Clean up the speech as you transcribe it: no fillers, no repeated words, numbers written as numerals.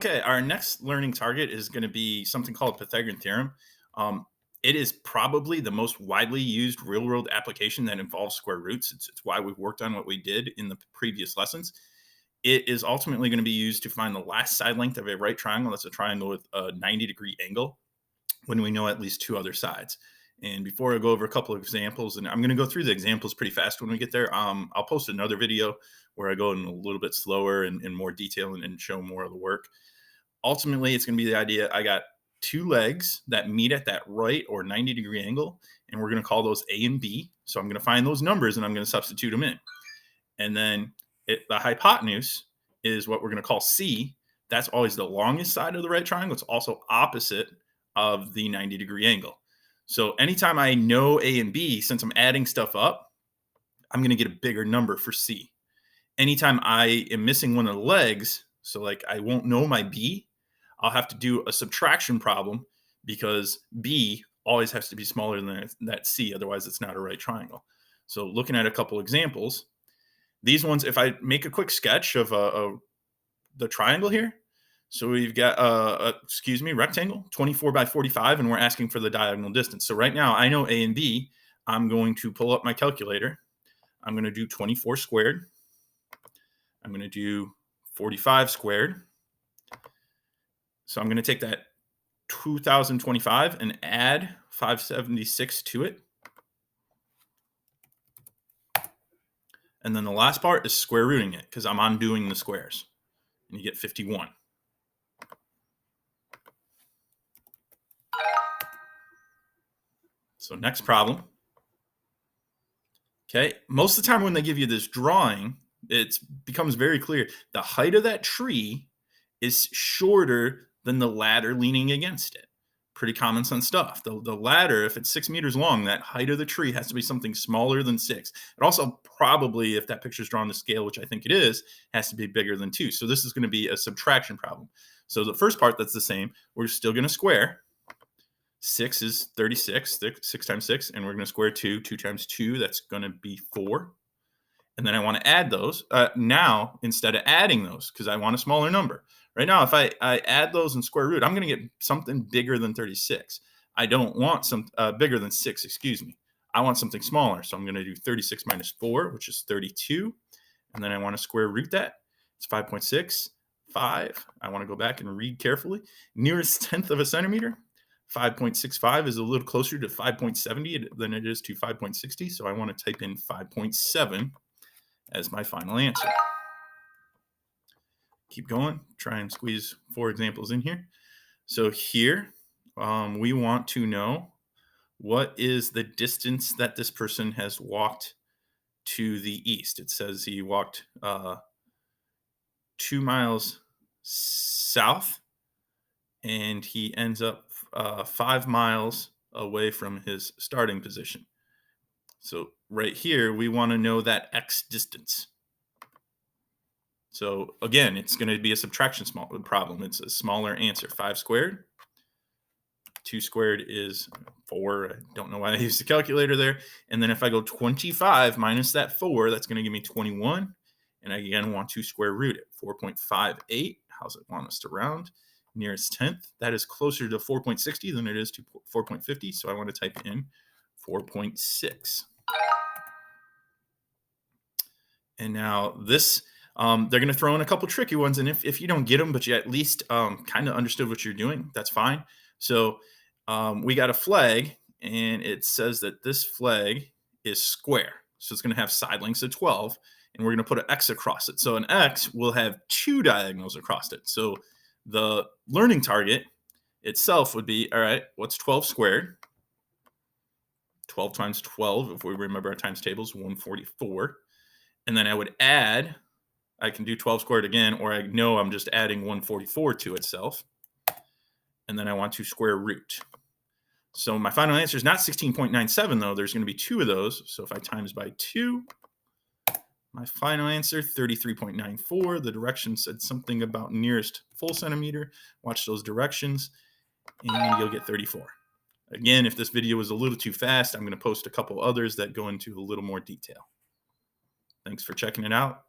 Okay, our next learning target is going to be something called Pythagorean Theorem. Um, it is probably the most widely used real world application that involves square roots. It's why we've worked on what we did in the previous lessons. It is ultimately going to be used to find the last side length of a right triangle. That's a triangle with a 90-degree angle when we know at least two other sides. And before I go over a couple of examples, and I'm going to go through the examples pretty fast when we get there, I'll post another video where I go in a little bit slower and in more detail and show more of the work. Ultimately, it's going to be the idea I got two legs that meet at that right or 90-degree angle, and we're going to call those A and B. So I'm going to find those numbers and I'm going to substitute them in. And then the hypotenuse is what we're going to call C. That's always the longest side of the right triangle. It's also opposite of the 90-degree angle. So anytime I know A and B, since I'm adding stuff up, I'm going to get a bigger number for C. Anytime I am missing one of the legs, so like I won't know my B, I'll have to do a subtraction problem because B always has to be smaller than that C. Otherwise, it's not a right triangle. So looking at a couple examples, these ones, if I make a quick sketch of the triangle here, so we've got rectangle 24 by 45, and we're asking for the diagonal distance. So right now I know A and B. I'm going to pull up my calculator. I'm going to do 24 squared. I'm going to do 45 squared. So I'm going to take that 2025 and add 576 to it. And then the last part is square rooting it because I'm undoing the squares. And you get 51. So next problem. Okay, most of the time when they give you this drawing, it becomes very clear. The height of that tree is shorter than the ladder leaning against it. Pretty common sense stuff. The ladder, if it's 6 meters long, that height of the tree has to be something smaller than 6. It also probably, if that picture is drawn to scale, which I think it is, has to be bigger than 2. So this is going to be a subtraction problem. So the first part that's the same, we're still going to square. 6 is 36, 6 times 6, and we're going to square 2. 2 times 2, that's going to be 4. And then I want to add those. Now, instead of adding those, because I want a smaller number. Right now, if I add those and square root, I'm going to get something bigger than 36. I don't want some bigger than 6, excuse me. I want something smaller. So I'm going to do 36 minus 4, which is 32. And then I want to square root that. It's 5.6, 5. I want to go back and read carefully. Nearest tenth of a centimeter. 5.65 is a little closer to 5.70 than it is to 5.60. So I want to type in 5.7 as my final answer. Keep going, try and squeeze 4 examples in here. So here, we want to know what is the distance that this person has walked to the east. It says he walked 2 miles south, and he ends up 5 miles away from his starting position. So right here, we want to know that x distance. So again, it's going to be a subtraction problem. It's a smaller answer. 5 squared. 2 squared is 4. I don't know why I used the calculator there. And then if I go 25 minus that 4, that's going to give me 21. And I again want to square root it. 4.58. How's it want us to round? Nearest tenth. That is closer to 4.60 than it is to 4.50. So I want to type in 4.6. And now this, they're going to throw in a couple tricky ones. And if you don't get them, but you at least kind of understood what you're doing, that's fine. So we got a flag, and it says that this flag is square. So it's going to have side lengths of 12, and we're going to put an X across it. So an X will have 2 diagonals across it. So the learning target itself would be, all right, what's 12 squared? 12 times 12, if we remember our times tables, 144. And then I would add, I can do 12 squared again, or I know I'm just adding 144 to itself. And then I want to square root. So my final answer is not 16.97, though. There's going to be 2 of those. So if I times by 2, my final answer, 33.94. The direction said something about nearest full centimeter. Watch those directions, and you'll get 34. Again, if this video was a little too fast, I'm going to post a couple others that go into a little more detail. Thanks for checking it out.